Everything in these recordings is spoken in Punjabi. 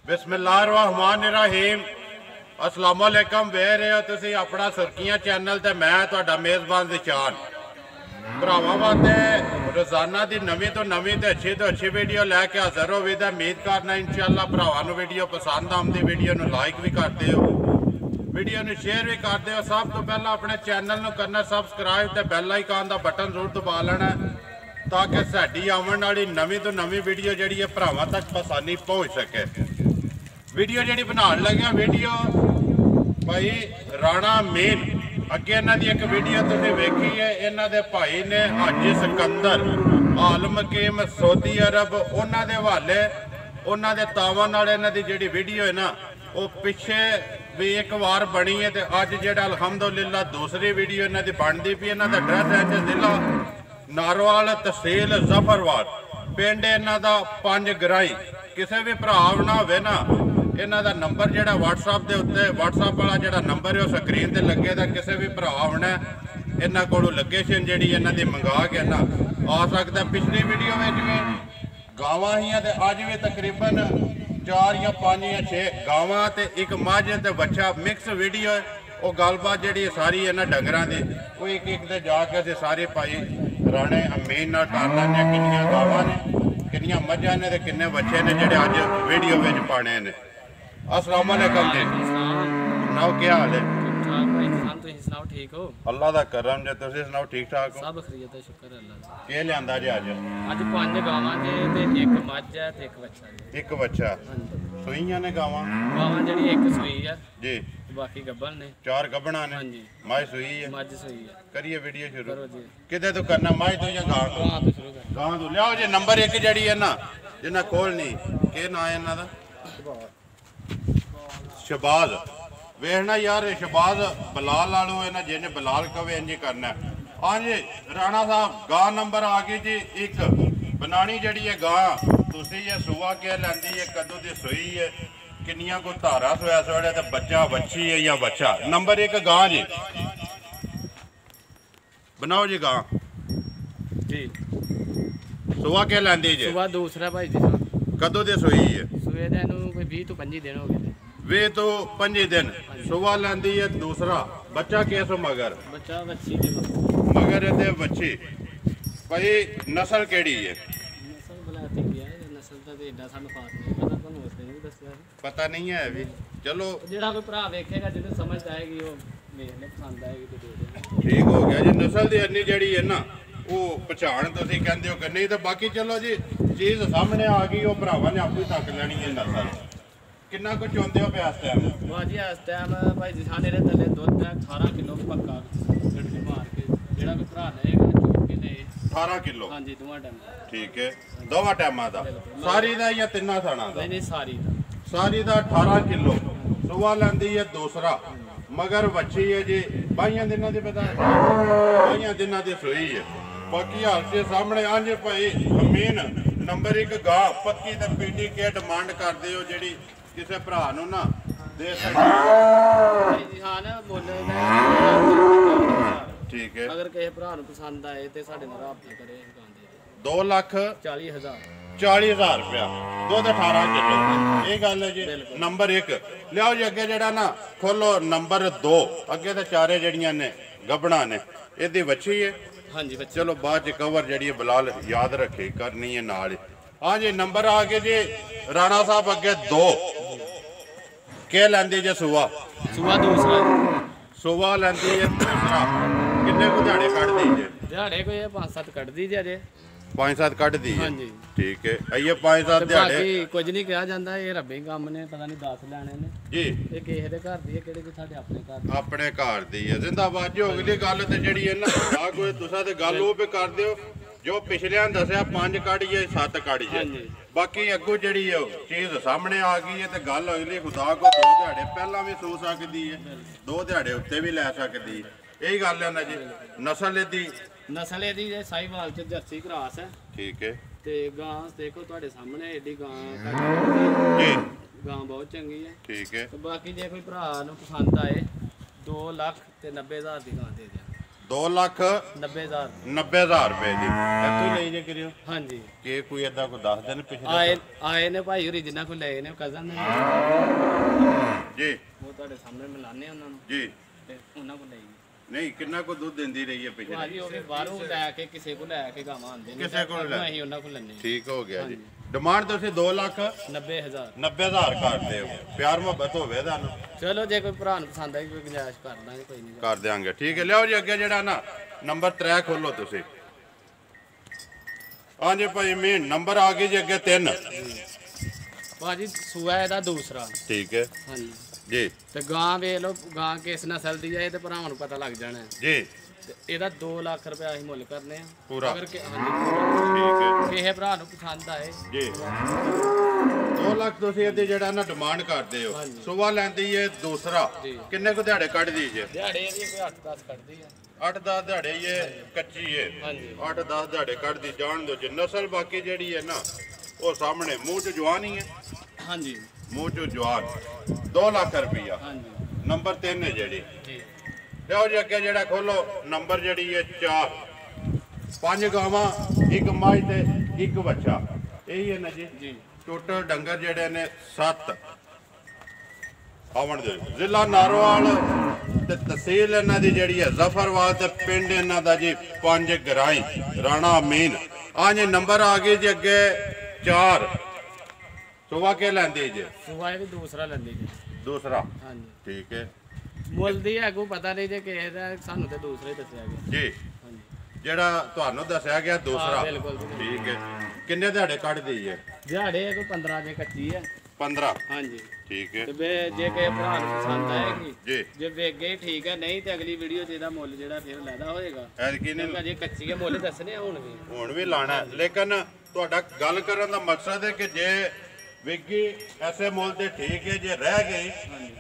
बिस्मिल्लाहिर्रहमानिर्रहीम अस्सलाम वालेकुम वे रहे हो तुसी अपना सुर्खियां चैनल ते मैं तुहाडा मेज़बान दिशान भरावां वास्ते रोजाना की नवीं तो अच्छी वीडियो लैके हाजिर हो भी उम्मीद करना इंशाअल्लाह भरावां नूं वीडियो पसंद आउंदी वीडियो नूं लाइक भी करते हो वीडियो नूं शेयर भी करते हो। सब तो पहला अपने चैनल नूं करना सबसक्राइब ते बैल आइकन दा बटन जरूर दबा लेना ताकि साडी आउण वाली नवीं तो नवीं वीडियो जिहड़ी है भरावां तक आसानी पहुँच सके। वीडियो जी बनाने लगे वीडियो भाई राणा मीन अगे इन्हों की एक वीडियो तुसीं वेखी है। इन्हों के भाई ने हाजी सिकंदर आल मकीम सऊदी अरब उन्होंने हवाले उन्होंने तावां नाल इन्हां दी जिहड़ी वीडियो है ना वो पिछे भी एक बार बनी है तो अज जो अलहमदुलिल्लाह दूसरी वीडियो इन्हां दी बनती पई। इन्हां दा एड्रैस है जिला नारोवाल तहसील जफरवाल पिंड इन्हां दा 5 गराई। किसी भी भरा ना होवे ना इन्हां दा नंबर जिहड़ा WhatsApp के उत्ते WhatsApp वाला जिहड़ा नंबर है वो स्क्रीन ते लगे दा किसी भी भरा आना इन्हां कोलों लोकेशन जिहड़ी इन्हां दी मंगा के ना आ सकदा। पिछली वीडियो में भी गावां ही ते अज भी तकरीबन 4 या 5 या 6 गावां ते एक मझ ते बच्चा मिक्स वीडियो है। वो गलबात जिहड़ी सारी इन्हां डंगरां दी वो एक एक ते जाके असीं सारे भाई राणे अमीन नाल कर लैंदे किन्नियां गावां ने किन्नियां मझां ने ते किन्ने बच्चे ने जिहड़े अज वीडियो विच पाने ने। अस्सलाम वालेकुम जी सुनाओ क्या हाल है? ठीक हो? अल्लाह दा करम जे तुसीं सुनाओ ठीक ठाक हो? सब खैरियत है शुक्र है अल्लाह दा। के लियांदा जे अज? अज 5 गावां जे ते एक मझ है ते एक बच्चा जी। एक बच्चा सूईयां ने गावां? गावां जेहड़ी एक सूई है जी बाकी गब्बन ने 4 गब्बना ने। हां जी मझ सूई है? मझ सूई है। करिए वीडियो शुरू करो जी। किते तो करना मझ तो या गां तो? गां तो शुरू कर। गां तो लियाओ जी नंबर 1 जड़ी है ना जिन्ना कोल नहीं के ना है इन्हां दा शबाज वेखना यार शबाज बलाल लालू है ना जिन्हें बलाल कवे इंज करना। हाँ जी राणा साहब गां नंबर आ गई जी 1 बनानी जड़ी है गां तुसी ये सुआ के लैंदी है कदों दी सूई है किन्नियां को धारा सोया सोया ते बच्चा बच्ची है या बच्चा। नंबर 1 गां जी बनाओ जी गां जी सुआ के लैंदी जी सुबह दूसरा भाई जी साहब कदों दी सूई है? सुए दे नु कोई 20 तो 25 दिन हो गए। 20 तो 25 दिन सुबह लैंदी है। दूसरा बच्चा कैसो मगर बच्चा बच्ची दे मगर ते बच्ची भाई नस्ल केड़ी है? नस्ल बलाती है नस्ल दा ते एडा सानू खास नहीं पता तुहानू उसने भी दस्सिया पता नहीं है अभी चलो जेड़ा कोई भरा वेखेगा जिन्हें समझ आएगी वो वेख ले पसंद आएगी तो दे दे। ठीक हो गया जी नस्ल दी अन्नी जड़ी है ना वो पहचान तुसीं कहंदे हो कि नहीं तो बाकी चलो जी चीज़ सामने आ गई वो भरावां ने आपू तक लैनी है नस्ल किन्ना कुछ चाहते हो पे इस टाइम? भाजी इस टाइम भाई जी साने दे थले दुध है 18 किलो पक्का गड्डी मार के जेड़ा कोई भरा लेगा चोक के ले 18 किलो। हां जी दोवां टाइम ठीक है दोवां टाइमां दा सारी दा या तिन्ना थाना दा? नहीं सारी दा 18 किलो सुबह लैंदी है। दूसरा मगर बच्ची है जी 22 दिनों की पता 22 दिनों की सूई है। बाकी हाल से सामने आंजे भाई अमीन नंबर 1 गां पक्की ते पीटी के डिमांड करते हो जी किसी भरा ना दे सकते हाँ ना मुल ठीक है अगर किसी भरा पसंद आए तो साढ़े नाल राबता करे 2,40,000 रुपया दुध 18 किलो ये गल है जी। नंबर 1 लियाओ जी अगे जड़ा ना खोलो नंबर 2 अगे तो चारे जड़ियां ने गबना ने इहदी बच्ची है। हाँ जी चलो बाद कवर जड़ी बलाल याद रखे करनी है नाल। हाँ जी नंबर आ गए जी राणा साहब अगे 2 के लैंदी जे सुआ दूसरा सुआ लैंदी है दूसरा किन्ने को दिहाड़े कट दी जे? दिहाड़े कोई 5-7 कट दी जे 5-7 कट दी है। जी ठीक है आइए 5-7 दिहाड़े कुछ नहीं कहा जाता ये रब्बी काम ने पता नहीं 10 लैने ने जी ये किसी दे घर दी है किहड़े साडे अपने घर दी है। जिंदाबाद जी अगली गल ते जिहड़ी है ना आ कोई तुसां ते गल वो पे कर दियो जो पिछलियां दसिया 5 काड़ी है 7 काड़ी है बाकी अगों जिहड़ी है चीज़ सामने आ गई है तो गल अगली खुदा को 2 दिहाड़े पहला भी सो सकती है 2 दिहाड़े उत्ते भी लै सकती है यही गल है ना जी। नस्ल दी साहिवाल च जर्सी क्रॉस है। ठीक है ते गां देखो तुहाडे सामने एडी गां जी गां बहुत चंगी है। ठीक है तो बाकी जे कोई भरा नूं पसंद आए 2,90,000 की गां दे दिया 2,90,000 ਰੁਪਏ ਦੀ ਇੱਥੋਂ ਲਈ ਜੇ ਕਰਿਓ ਹਾਂਜੀ ਕਿ ਕੋਈ ਏਦਾਂ ਕੋਈ ਦੱਸ ਦੇਣ ਪਿਛਲੇ ਆਏ ਨੇ ਭਾਈ ਹੋਰੀ ਜਿੰਨਾ ਕੋਲ ਲਏ ਨੇ ਕਜ਼ਨ ਨੇ ਜੀ ਉਹ ਤੁਹਾਡੇ ਸਾਹਮਣੇ ਮਿਲਾਨੇ ਉਹਨਾਂ ਨੂੰ ਜੀ ਤੇ ਉਹਨਾਂ ਕੋਲ ਲਈ ਨਹੀਂ ਕਿੰਨਾ ਕੋ ਦੁੱਧ ਦਿੰਦੀ ਰਹੀ ਹੈ ਪਿਛਲੇ ਭਾਜੀ ਉਹ ਵੀ ਬਾਹਰੋਂ ਲੈ ਕੇ ਕਿਸੇ ਕੋਲ ਲੈ ਕੇ ਗਾਵਾਂ ਆਉਂਦੇ ਨੇ ਕਿਸੇ ਕੋਲ ਲੈ ਅਸੀਂ ਉਹਨਾਂ ਕੋਲ ਲੈਣੇ ਠੀਕ ਹੋ ਗਿਆ ਜੀ ਡਿਮਾਂਡ ਤੁਸੀਂ 2,90,000 ਕਰਦੇ ਹੋ ਪਿਆਰ ਮੁਹੱਬਤ ਹੋਵੇ ਤੁਹਾਨੂੰ ਚਲੋ ਜੇ ਕੋਈ ਭਰਾ ਨੂੰ ਪਸੰਦ ਆਈ ਕੋਈ ਗੁੰਜਾਇਸ਼ ਕਰ ਦਾਂਗੇ ਕੋਈ ਨਹੀਂ ਕਰ ਦਿਆਂਗੇ ਠੀਕ ਹੈ ਲਿਆਓ ਜੀ ਅੱਗੇ ਜਿਹੜਾ ਨਾ ਨੰਬਰ 3 ਖੋਲੋ ਤੁਸੀਂ ਹਾਂਜੀ ਭਾਈ ਮੀਨ ਨੰਬਰ ਆ ਗਈ ਜੀ ਅੱਗੇ 3 ਭਾਜੀ ਸੂਆ ਇਹਦਾ ਦੂਸਰਾ ਠੀਕ ਹੈ ਹਾਂਜੀ ਜੀ ਤੇ ਗਾਂ ਵੇਖ ਲਓ ਗਾਂ ਕਿਸ ਨਸਲ ਦੀ ਆ ਇਹ ਤੇ ਭਰਾਵਾਂ ਨੂੰ ਪਤਾ ਲੱਗ ਜਾਣਾ ਹੈ। ਜੀ ਤੇ ਇਹਦਾ 2 ਲੱਖ ਰੁਪਏ ਅਸੀਂ ਮੁੱਲ ਕਰਨੇ ਆ ਪੂਰਾ ਹਾਂਜੀ ਠੀਕ ਹੈ ਕਿਸੇ ਭਰਾ ਨੂੰ ਪਸੰਦ ਆਏ ਜੀ 2 ਲੱਖ ਤੁਸੀਂ ਇਹਦੀ ਜਿਹੜਾ ਨਾ ਡਿਮਾਂਡ ਕਰਦੇ ਹੋ ਸੁਬਾ ਲੈਂਦੀ ਹੈ ਦੂਸਰਾ ਕਿੰਨੇ ਕੁ ਦਿਹਾੜੇ ਕੱਢਦੀ ਜੇ ਦਿਹਾੜੇ ਇਹਦੀ ਕੋਈ 8-10 ਕੱਢਦੀ ਆ 8-10 ਦਿਹਾੜੇ ਇਹ ਕੱਚੀ ਹੈ ਹਾਂਜੀ 8-10 ਦਿਹਾੜੇ ਕੱਢਦੀ ਜਾਣ ਦਿਓ ਜੇ ਨਸਲ ਬਾਕੀ ਜਿਹੜੀ ਹੈ ਨਾ ਉਹ ਸਾਹਮਣੇ ਮੂੰਹ 'ਚ ਜਵਾਨ ਹੀ ਹੈ ਹਾਂਜੀ ਮੂੰਹ 'ਚ ਜਵਾਨ 2 ਲੱਖ ਰੁਪਈਆ ਹਾਂਜੀ ਨੰਬਰ 3 ਹੈ ਜਿਹੜੀ ਜੀ ਲਿਆਓ ਜੀ ਅੱਗੇ ਜਿਹੜਾ ਖੋਲੋ ਨੰਬਰ ਜਿਹੜੀ ਹੈ 4 5 ਗਾਵਾਂ 1 ਮੱਝ ਤੇ 1 ਬੱਚਾ ਇਹੀ ਹੈ ਨਾ ਜੀ ਜੀ ਟੋਟਲ ਡੰਗਰ ਜਿਹੜੇ ਨੇ 7 ਆਵਣ ਦੇ ਜ਼ਿਲ੍ਹਾ ਨਾਰੋਵਾਲ ਤੇ ਤਹਿਸੀਲ ਇਹਨਾਂ ਦੀ ਜਿਹੜੀ ਹੈ ਜ਼ਫਰਵਾਲ ਤੇ ਪਿੰਡ ਇਹਨਾਂ ਦਾ ਜੀ 5 ਗਰਾਈ ਰਾਣਾ ਅਮੀਨ ਆ ਜੀ ਨੰਬਰ ਆ ਗਏ ਜੀ ਅੱਗੇ 4 ਸੁਬਾ ਕੇ ਲੈਂਦੇ ਜੀ ਸੁਬਾ ਇਹ ਵੀ ਦੂਸਰਾ ਲੈਂਦੀ ਜੀ ਦੂਸਰਾ ਹਾਂਜੀ ਠੀਕ ਹੈ ਮੁੱਲ ਦੀ ਹੈਗੋ ਪਤਾ ਨਹੀਂ ਜੇ ਕਿਸੇ ਦਾ ਸਾਨੂੰ ਤੇ ਦੂਸਰਾ ਹੀ ਦੱਸਿਆ ਗਿਆ ਜੀ ਹਾਂਜੀ ਜਿਹੜਾ ਤੁਹਾਨੂੰ ਦੱਸਿਆ ਗਿਆ ਦੂਸਰਾ ਬਿਲਕੁਲ ਜੀ। ਠੀਕ ਹੈ ਕਿੰਨੇ ਦਿਹਾੜੇ ਕੱਢਦੀ ਹੈ ਦਿਹਾੜੇ ਕੋਈ 15 ਜੇ ਕੱਚੀ ਹੈ 15 ਹਾਂਜੀ ਠੀਕ ਹੈ ਤੇ ਜੇ ਕਿਸੇ ਭਰਾ ਨੂੰ ਪਸੰਦ ਆਏਗੀ ਜੀ ਜੇ ਵੇਖ ਗਏ ਠੀਕ ਹੈ ਨਹੀਂ ਤੇ ਅਗਲੀ ਵੀਡੀਓ 'ਚ ਇਹਦਾ ਮੁੱਲ ਜਿਹੜਾ ਫਿਰ ਲੈਦਾ ਹੋਏਗਾ ਐਤਕੀ ਨਹੀਂ ਕਿਉਂਕਿ ਅਜੇ ਕੱਚੀ ਹੈ ਮੁੱਲ ਦੱਸਣੇ ਆ ਹੁਣ ਵੀ ਲਾਣਾ ਹੈ। ਲੇਕਿਨ ਤੁਹਾਡਾ ਗੱਲ ਕਰਨ ਦਾ ਮਕਸਦ ਹੈ ਕਿ ਜੇ ਵਿਕੀ ਐਸੇ ਮੁੱਲ ਤੇ ਠੀਕ ਹੈ ਜੇ ਰਹਿ ਗਈ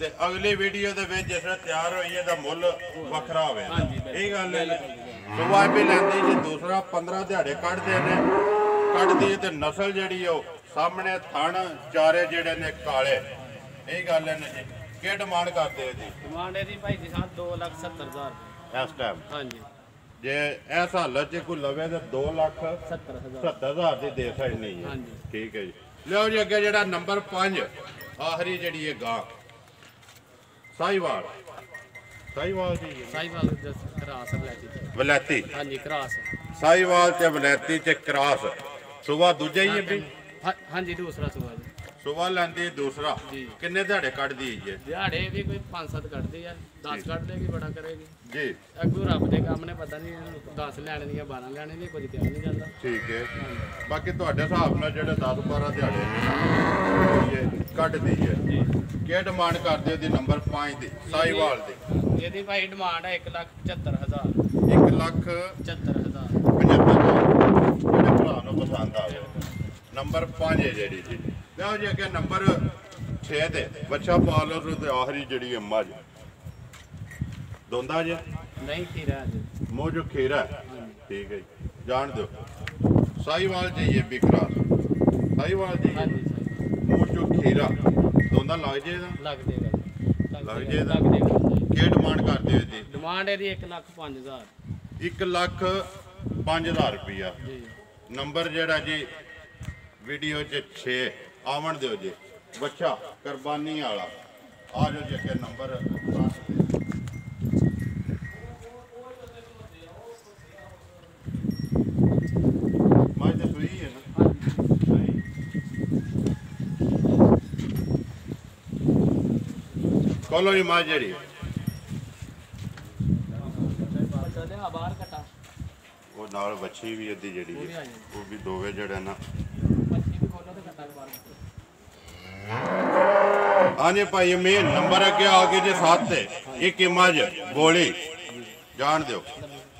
ਤੇ ਅਗਲੀ ਵੀਡੀਓ ਦੇ ਵਿੱਚ ਜਿਸ ਵੇਲੇ ਤਿਆਰ ਹੋਈ ਇਹਦਾ ਮੁੱਲ ਵੱਖਰਾ ਹੋਵੇ ਇਹ ਗੱਲ ਹੈ ਸੁਬਾ ਵੀ ਲੈਂਦੀ ਜੀ ਦੂਸਰਾ 15 ਦਿਹਾੜੇ ਕੱਢਦੇ ਨੇ ਕੱਢਦੀ ਹੈ ਤੇ ਨਸਲ ਜਿਹੜੀ ਉਹ ਸਾਹਮਣੇ ਥਣ ਚਾਰੇ ਜਿਹੜੇ ਨੇ ਕਾਲੇ ਇਹ ਗੱਲ ਹੈ ਨਾ ਜੀ ਕੀ ਡਿਮਾਂਡ ਕਰਦੇ ਇਹਦੀ ਡਿਮਾਂਡ ਇਹਦੀ ਭਾਈ ਜੀ ਸਾਹਿਬ 2,70,000 ਇਸ ਟਾਈਮ ਹਾਂਜੀ ਜੇ ਇਸ ਹਾਲਤ 'ਚ ਕੋਈ ਲਵੇ ਤਾਂ 2,70,000 ਦੀ ਦੇ ਸਕਣੀ ਹੈ ਹਾਂਜੀ ਠੀਕ ਹੈ ਜੀ ਲਿਓ ਜੀ ਅੱਗੇ ਜਿਹੜਾ ਨੰਬਰ 5 ਆਖਰੀ ਜਿਹੜੀ ਹੈ ਗਾਂ ਸਾਈਵਾਲ ਜੀ ਸਾਈਵਾਲ ਦੇ ਕਰਾਸ ਲੈਤੀ ਵਲੈਤੀ ਹਾਂਜੀ ਕਰਾਸ ਸਾਈਵਾਲ ਤੇ ਵਲੈਤੀ ਤੇ ਕਰਾਸ ਸੁਬਾ ਦੂਜਾ ਹੀ ਹੈ ਵੀ ਹਾਂਜੀ ਦੂਸਰਾ ਸੁਬਾ ਜੀ ਸੁਬਾ ਲੈਂਦੀ ਦੂਸਰਾ ਜੀ ਕਿੰਨੇ ਦਿਹਾੜੇ ਕੱਢਦੀ ਹੈ ਜੀ ਦਿਹਾੜੇ ਵੀ ਕੋਈ 5-7 ਕੱਢਦੇ ਆ 10 ਕੱਢ ਲੇਗੀ ਬੜਾ ਕਰੇਗੀ ਜੀ ਅੱਗੋਂ ਰੱਬ ਦੇ ਕੰਮ ਨੇ ਪਤਾ ਨਹੀਂ 10 ਲੈਣੇ ਦੀਆਂ 12 ਲੈਣੇ ਨੇ ਕੁਝ ਕਿਹਾ ਨਹੀਂ ਜਾਂਦਾ ਠੀਕ ਹੈ ਬਾਕੀ ਤੁਹਾਡੇ ਹਿਸਾਬ ਨਾਲ ਜਿਹੜੇ 10-12 ਦਿਹਾੜੇ ਕੱਢਦੀ ਹੈ ਜੀ ਕੀ ਡਿਮਾਂਡ ਕਰਦੇ ਹੋ ਦੀ ਨੰਬਰ 5 ਦੀ ਸਾਈਵਾਲ ਦੀ ਇਹਦੀ ਭਾਈ ਡਿਮਾਂਡ ਹੈ 1,75,000 1,75,000 ਜਿਹੜੇ ਭਰਾ ਨੂੰ ਪਸੰਦ ਆਵੇ ਨੰਬਰ 5 ਹੈ ਜਿਹੜੀ ਜੀ ਲਿਆਓ ਜੀ ਅੱਗੇ ਨੰਬਰ 6 ਤੇ ਬੱਚਾ ਪਾ ਲਓ ਤੇ ਆਖਰੀ ਜਿਹੜੀ ਹੈ ਮੱਝ ਦੋਂਦਾ ਜੇ ਨਹੀਂ ਖੀਰਾ ਜੀ ਮੋਹ ਜੋ ਖੀਰਾ ਹੈ। ਠੀਕ ਹੈ ਜੀ ਜਾਣ ਦਿਓ ਸਾਈਵਾਲ ਜਾਈਏ ਬਿਕਰਾ ਸਾਈਵਾਲ ਜਾਈਏ ਹਾਂਜੀ ਮੋਹ ਜੋ ਖੀਰਾ ਦੋਂਦਾ ਲੱਗ ਜਾਏਗਾ ਲੱਗ ਜਾਏਗਾ ਲੱਗ ਜਾਏਗਾ। ਲੱਗ ਜਾਏਗਾ ਕੀ ਡਿਮਾਂਡ ਕਰਦੇ ਹੋ ਜੀ ਡਿਮਾਂਡ ਇਹਦੀ 1,05,000 1,05,000 ਰੁਪਇਆ ਜੀ ਨੰਬਰ ਜਿਹੜਾ ਜੀ ਵੀਡੀਓ 'ਚ 6 ਆਵਣ ਦਿਓ ਜੀ ਬੱਚਾ ਕੁਰਬਾਨੀ ਵਾਲਾ ਆ ਜਾਓ ਜੀ ਅੱਗੇ ਨੰਬਰ 10 ਤੇ ਮਾਝ ਤੇ ਸੂਈ ਹੈ ਨਾ ਕੋਲੋ ਜੀ ਮਾਝ ਜਿਹੜੀ ਚੱਲੇ ਆ ਬਾਹਰ ਕਟਾ ਉਹ ਨਾਲ ਬੱਚੀ ਵੀ ਅੱਧੀ ਜਿਹੜੀ ਹੈ ਉਹ ਵੀ ਦੋਵੇਂ ਜਿਹੜੇ ਨਾ ਬੱਚੀ ਵੀ ਖੋਲੋ ਤੇ ਕਟਾ ਬਾਹਰ ਆਨੇ ਭਾਈ ਮੇਨ ਨੰਬਰ ਅੱਗੇ ਆ ਗਏ ਜੇ 7 ਤੇ ਇੱਕ ਮੱਝ ਬੋਲੀ ਜਾਣ ਦਿਓ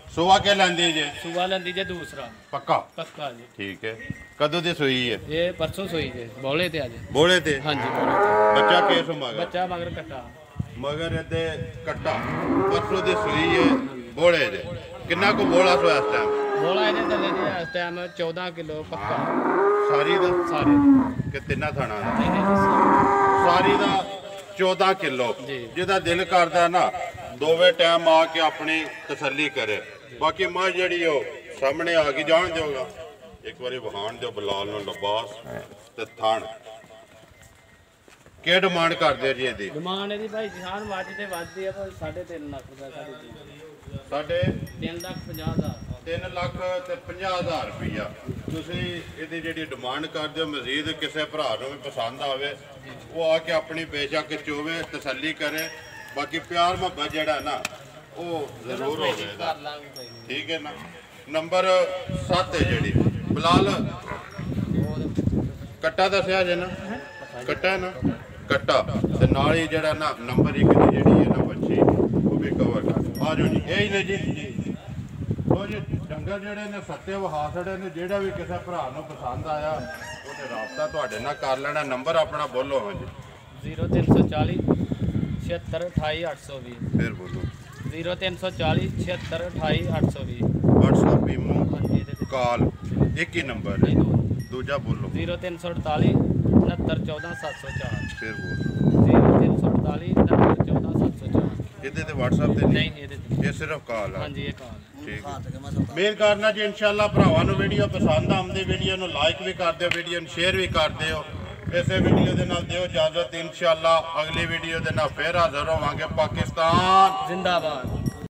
ਸੁਬਾ ਕੇ ਲੈਂਦੀ ਜੇ ਸੁਬਾ ਲੈਂਦੀ ਜੇ ਦੂਸਰਾ ਪੱਕਾ ਪੱਕਾ ਜੀ ਠੀਕ ਹੈ ਕਦੋਂ ਦੀ ਸੂਈ ਹੈ ਇਹ ਪਰਸੋਂ ਸੋਈ ਜੇ ਬੋਲੇ ਤੇ ਆ ਜੇ ਬੋਲੇ ਤੇ ਹਾਂਜੀ ਬੋਲੇ ਤੇ ਬੱਚਾ ਕੇਸ ਮਗਰ ਬੱਚਾ ਮਗਰ ਕਟਾ ਮਗਰ ਇਹਦੇ ਕੱਟਾ ਪਰਸੋਂ ਦੀ ਸੂਈ ਹੈ ਬੋਲੇ ਦੇ ਕਿੰਨਾ ਕੁ ਬੋਲਾ ਸੋ ਇਸ ਟਾਈਮ ਬੋਲਾ ਇਹਦੇ ਥੱਲੇ ਜੀ ਇਸ ਟਾਈਮ 14 ਕਿਲੋ ਪੱਕਾ ਸਾਰੀ ਦਾ ਸਾਰੇ ਕਿ ਤਿੰਨਾਂ ਥਾਣਾ ਦਾ ਨਹੀਂ ਸਾਰੀ ਦਾ 14 ਕਿਲੋ ਜੀ। ਜਿਹਦਾ ਦਿਲ ਕਰਦਾ ਨਾ ਦੋਵੇਂ ਟਾਈਮ ਆ ਕੇ ਆਪਣੀ ਤਸੱਲੀ ਕਰੇ। ਬਾਕੀ ਮਾਂ ਜਿਹੜੀ ਉਹ ਸਾਹਮਣੇ ਆ ਗਈ, ਜਾਣ ਦਿਓਗਾ ਇੱਕ ਵਾਰੀ ਵਹਾਣ ਦਿਓ ਬਲਾਲ ਨੂੰ ਲਿਬਾਸ ਤੇ ਥਣ। ਕੀ ਡਿਮਾਂਡ ਕਰਦੇ ਹੋ ਜੀ ਇਹਦੀ? ਡਿਮਾਂਡ ਇਹਦੀ ਭਾਈ ਜਾਨ ਵੱਜ ਤੇ ਵੱਜਦੀ ਆ ਭਾਈ 3.5 ਲੱਖ ਰੁਪਏ ਸਾਡੇ 3,50,000 3,50,000 ਰੁਪਈਆ। ਤੁਸੀਂ ਇਹਦੀ ਜਿਹੜੀ ਡਿਮਾਂਡ ਕਰਦੇ ਹੋ, ਮਜ਼ੀਦ ਕਿਸੇ ਭਰਾ ਨੂੰ ਵੀ ਪਸੰਦ ਆਵੇ ਉਹ ਆ ਕੇ ਆਪਣੀ ਬੇਸ਼ੱਕ ਚੋਵੇ, ਤਸੱਲੀ ਕਰੇ। ਬਾਕੀ ਪਿਆਰ ਮੁਹੱਬਤ ਜਿਹੜਾ ਨਾ ਉਹ ਜ਼ਰੂਰ ਹੋਵੇਗਾ, ਕਰ ਲਾਂਗੇ ਭਾਈ। ਠੀਕ ਹੈ ਨਾ। ਨੰਬਰ 7 ਹੈ ਜਿਹੜੀ ਬਲਾਲ ਕੱਟਾ ਦੱਸਿਆ ਜੇ ਨਾ, ਕੱਟਾ ਹੈ ਨਾ, ਕੱਟਾ ਤੇ ਨਾਲ ਹੀ ਜਿਹੜਾ ਨਾ ਨੰਬਰ 1 ਦੀ ਜਿਹੜੀ ਹੈ ਨਾ ਬੱਚੀ ਉਹ ਵੀ ਕਵਰ ਕਰ। ਆ ਜਾਓ ਜੀ, ਇਹ ਹੀ ਨੇ ਜੀ। ਉਹ ਜੀ ਡੰਗਰ ਜਿਹੜੇ ਨੇ ਸੱਤੇ ਵਹਾ ਛੜੇ ਨੇ। ਜਿਹੜਾ ਵੀ ਕਿਸੇ ਭਰਾ ਨੂੰ ਪਸੰਦ ਆਇਆ ਉਹਨੇ ਰਾਬਤਾ ਤੁਹਾਡੇ ਨਾਲ ਕਰ ਲੈਣਾ। ਨੰਬਰ ਆਪਣਾ ਬੋਲੋ। ਹਾਂ ਜੀ 0340 76 28 820। ਫਿਰ ਬੋਲੋ। 0340 76 28 820। WhatsApp ਈਮੋ ਹਾਂਜੀ ਇਹਦੇ ਤੇ ਕਾਲ ਇੱਕ ਹੀ ਨੰਬਰ ਹੈ। ਨਹੀਂ ਦੋ। ਦੂਜਾ ਬੋਲੋ। 0348 69 14 704। ਫਿਰ ਬੋਲੋ। 0348 69 14 704। ਇਹਦੇ ਤੇ WhatsApp ਤੇ ਨਹੀਂ ਇਹਦੇ ਤੇ ਇਹ ਸਿਰਫ ਕਾਲ ਆ। ਹਾਂਜੀ ਇਹ ਕਾਲ। ਠੀਕ ਹੈ। ਮੇਲ ਕਰਨਾ ਜੀ ਇਨਸ਼ਾਅੱਲਾ। ਭਰਾਵਾਂ ਨੂੰ ਵੀਡੀਓ ਪਸੰਦ ਆਉਂਦੀ, ਵੀਡੀਓ ਨੂੰ ਲਾਈਕ ਵੀ ਕਰ ਦਿਓ, ਵੀਡੀਓ ਨੂੰ ਸ਼ੇਅਰ ਵੀ ਕਰ ਦਿਓ। ਇਸੇ ਵੀਡੀਓ ਦੇ ਨਾਲ ਦਿਓ ਇਜਾਜ਼ਤ। ਇਨਸ਼ਾਅੱਲਾ ਅਗਲੀ ਵੀਡੀਓ ਦੇ ਨਾਲ ਫੇਰ ਹਾਜ਼ਰ ਹੋਵਾਂਗੇ। ਪਾਕਿਸਤਾਨ ਜ਼ਿੰਦਾਬਾਦ।